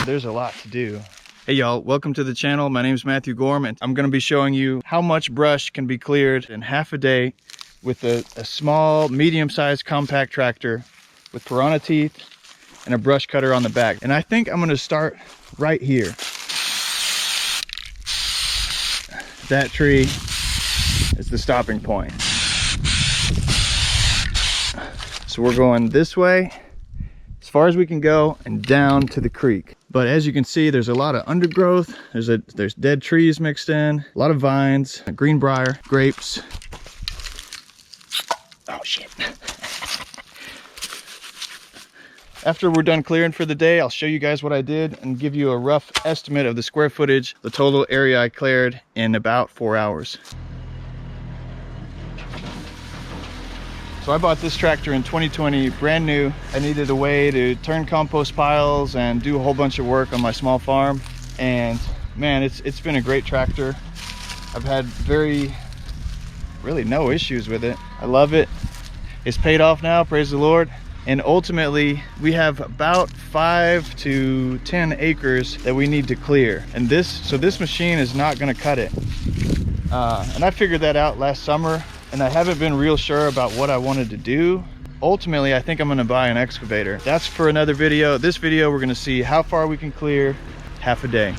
there's a lot to do. Hey y'all, welcome to the channel. My name is Matthew Gorm, and I'm gonna be showing you how much brush can be cleared in half a day with a small, medium-sized compact tractor with Piranha teeth and a brush cutter on the back. And I think I'm gonna start right here. That tree is the stopping point. So we're going this way as far as we can go and down to the creek. But as you can see, there's a lot of undergrowth. There's dead trees mixed in, a lot of vines, greenbrier, grapes. Oh shit. After we're done clearing for the day, I'll show you guys what I did and give you a rough estimate of the square footage, the total area I cleared in about 4 hours. So I bought this tractor in 2020, brand new. I needed a way to turn compost piles and do a whole bunch of work on my small farm. And man, it's been a great tractor. I've had really no issues with it. I love it. It's paid off now, praise the Lord. And ultimately, we have about 5 to 10 acres that we need to clear. And this machine is not gonna cut it. And I figured that out last summer, and I haven't been real sure about what I wanted to do. Ultimately, I think I'm gonna buy an excavator. That's for another video. This video, we're gonna see how far we can clear half a day.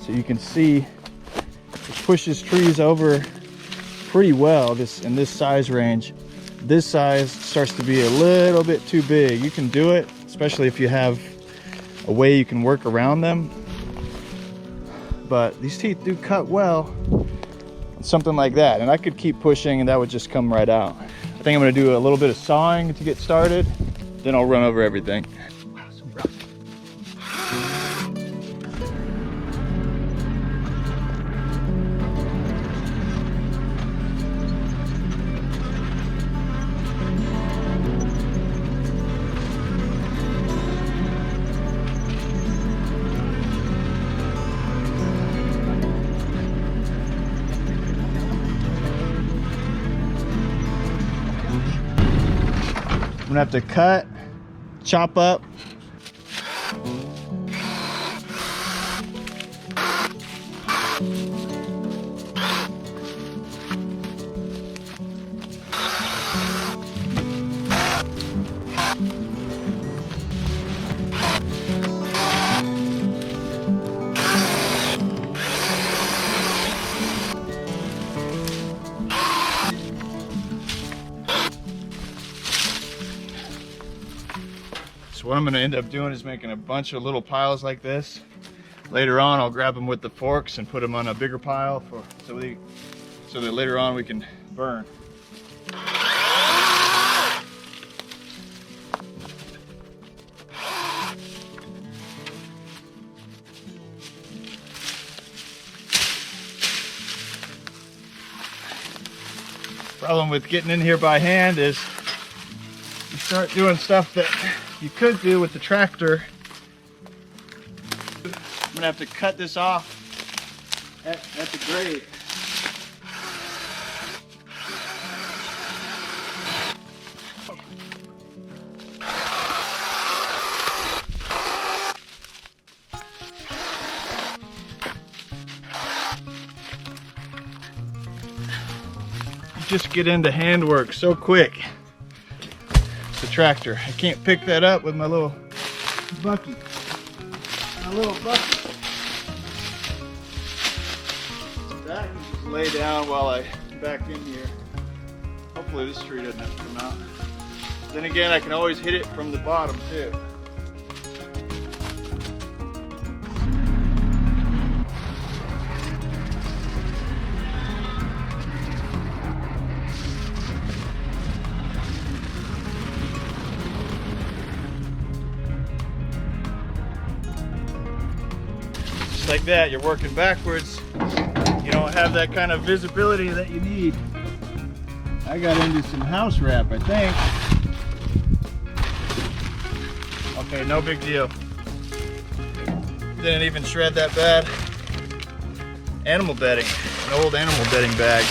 So you can see it pushes trees over pretty well in this size range. This size starts to be a little bit too big. You can do it, especially if you have a way you can work around them. But these teeth do cut well on something like that. And I could keep pushing and that would just come right out. I think I'm gonna do a little bit of sawing to get started. Then I'll run over everything. Wow, so rough. I'm gonna have to cut, chop up. So what I'm going to end up doing is making a bunch of little piles like this. Later on, I'll grab them with the forks and put them on a bigger pile so that later on we can burn. Problem with getting in here by hand is you start doing stuff that you could do with the tractor. I'm gonna have to cut this off at the grade. You just get into handwork so quick. The tractor. I can't pick that up with my little bucket. That can just lay down while I back in here. Hopefully this tree doesn't have to come out. Then again, I can always hit it from the bottom too. like that, you're working backwards. You don't have that kind of visibility that you need. I got into some house wrap, I think. Okay, no big deal. Didn't even shred that bad. Animal bedding, an old animal bedding bag.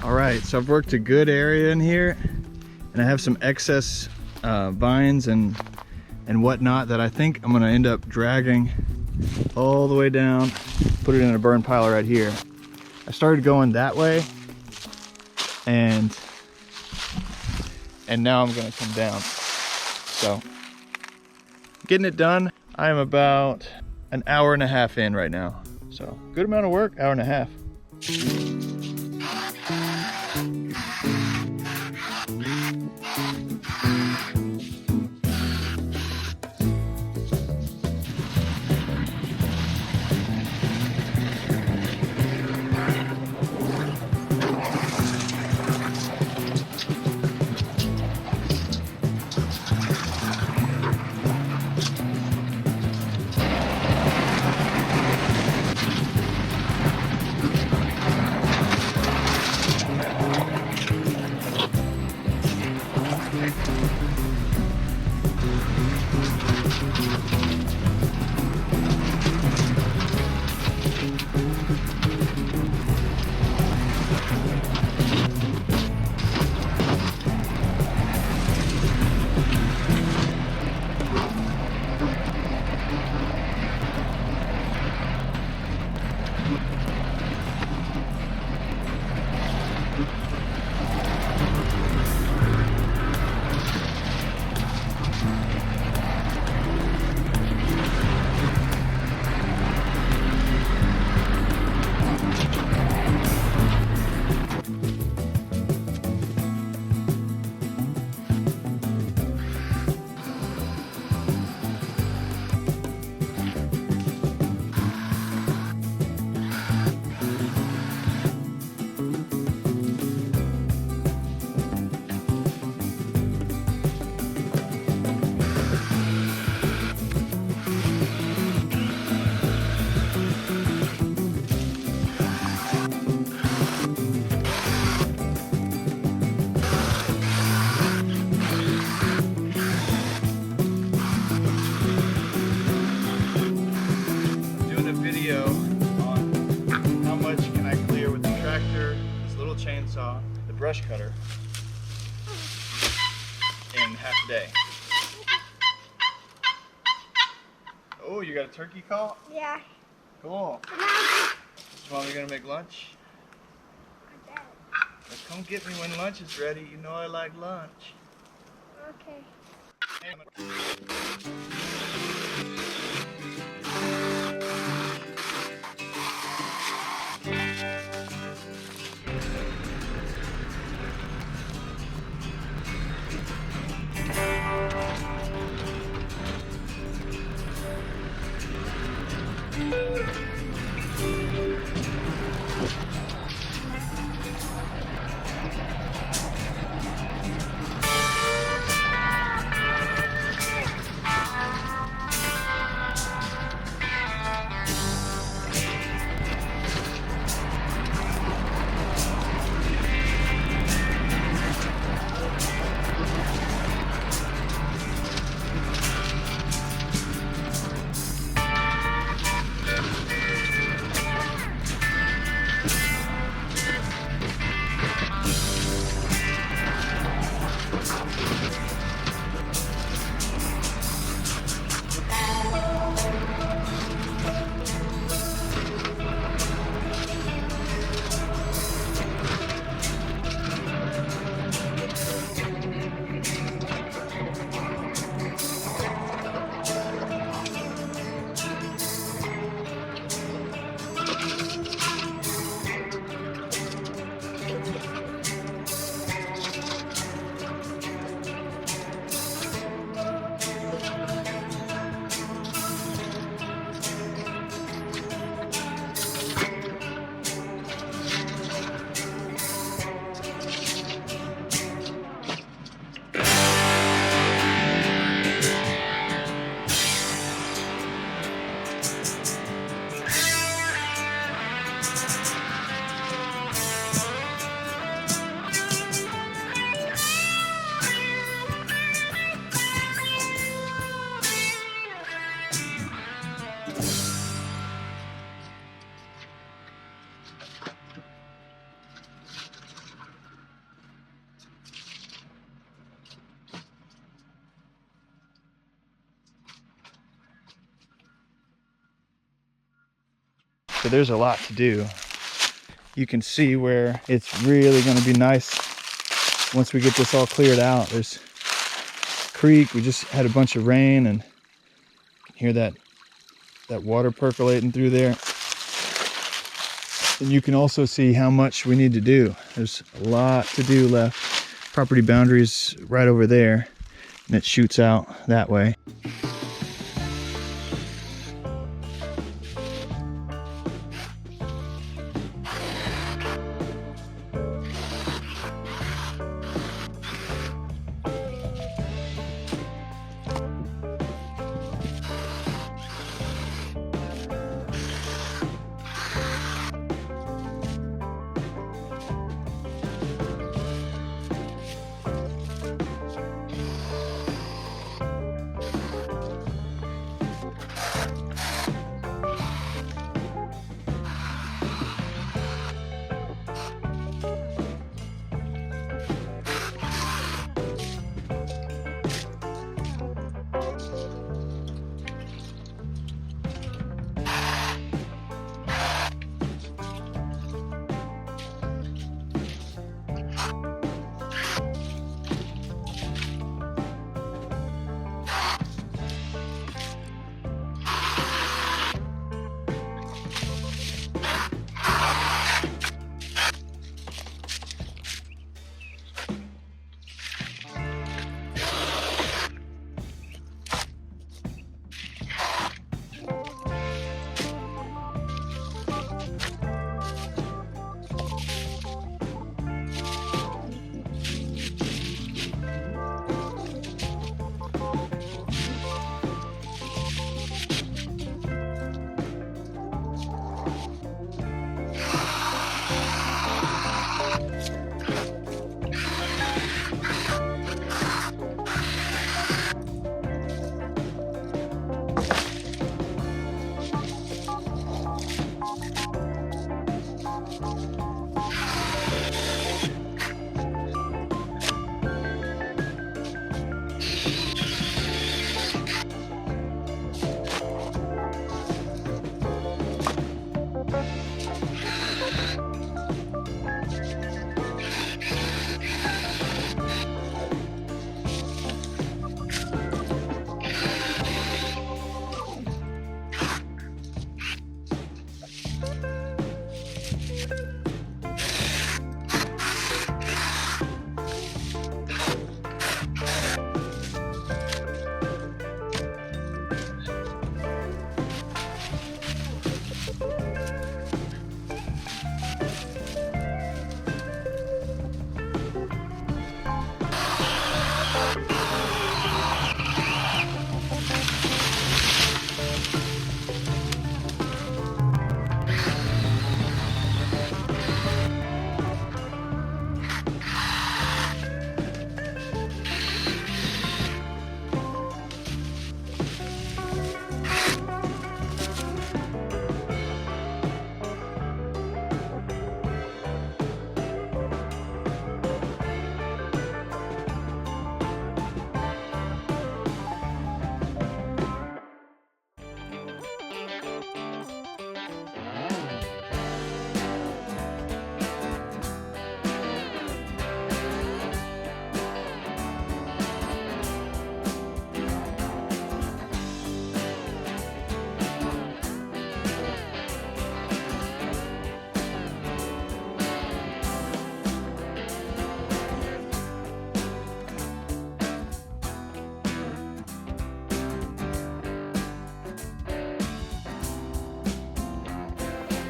All right, so I've worked a good area in here, and I have some excess vines and whatnot that I think I'm gonna end up dragging all the way down, put it in a burn pile right here. I started going that way, and now I'm gonna come down. So, getting it done. I am about an hour and a half in right now. So, good amount of work, hour and a half. Chainsaw, the brush cutter, in half a day. Oh, you got a turkey call? Yeah. Cool. Is Mommy gonna make lunch? I bet. Well, come get me when lunch is ready. You know I like lunch. Okay. So there's a lot to do. You can see where it's really going to be nice once we get this all cleared out. There's a creek. We just had a bunch of rain, and you can hear that water percolating through there. And you can also see how much we need to do. There's a lot to do left. Property boundaries right over there, and it shoots out that way.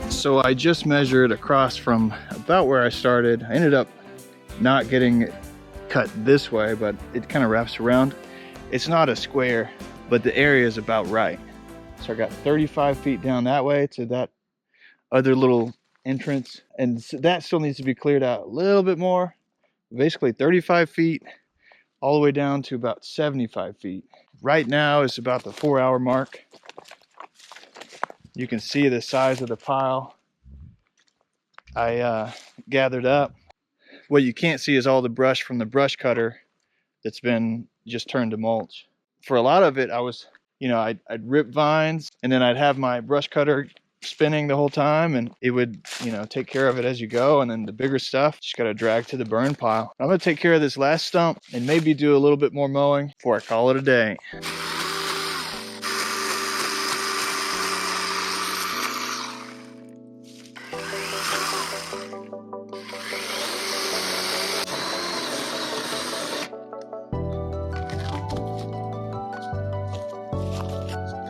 So I just measured across from about where I started. I ended up not getting it cut this way, but it kind of wraps around. It's not a square, but the area is about right. So I got 35 feet down that way to that other little entrance, and that still needs to be cleared out a little bit more. Basically 35 feet all the way down to about 75 feet. Right now is about the 4-hour mark. You can see the size of the pile I gathered up. What you can't see is all the brush from the brush cutter that's been just turned to mulch. For a lot of it, I was, I'd rip vines, and then I'd have my brush cutter spinning the whole time, and it would, you know, take care of it as you go. And then the bigger stuff, just got to drag to the burn pile. I'm going to take care of this last stump and maybe do a little bit more mowing before I call it a day.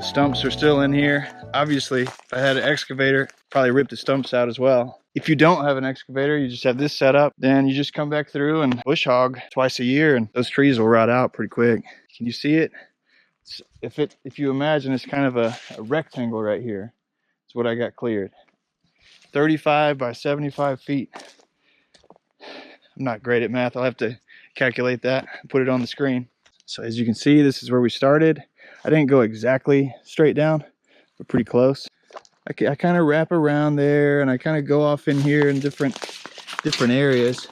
Stumps are still in here. Obviously, if I had an excavator, probably rip the stumps out as well. If you don't have an excavator, you just have this set up, then you just come back through and bush hog twice a year, and those trees will rot out pretty quick. Can you see it? If you imagine it's kind of a rectangle right here, it's what I got cleared. 35 by 75 feet. I'm not great at math. I'll have to calculate that and put it on the screen. So as you can see, this is where we started. I didn't go exactly straight down, but pretty close. I kind of wrap around there, and I kind of go off in here in different areas.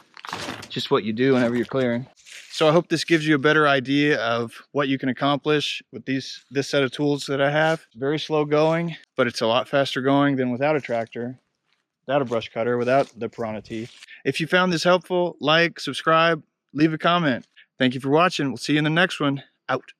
Just what you do whenever you're clearing. So I hope this gives you a better idea of what you can accomplish with this set of tools that I have. Very slow going, but it's a lot faster going than without a tractor, without a brush cutter, without the Piranha teeth. If you found this helpful, like, subscribe, leave a comment. Thank you for watching. We'll see you in the next one. Out.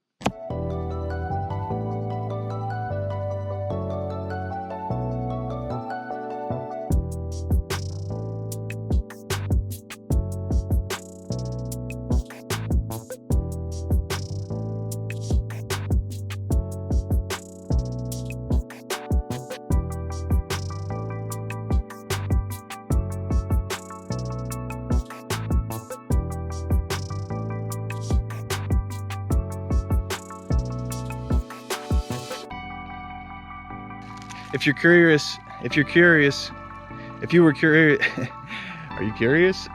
If you were curious, are you curious?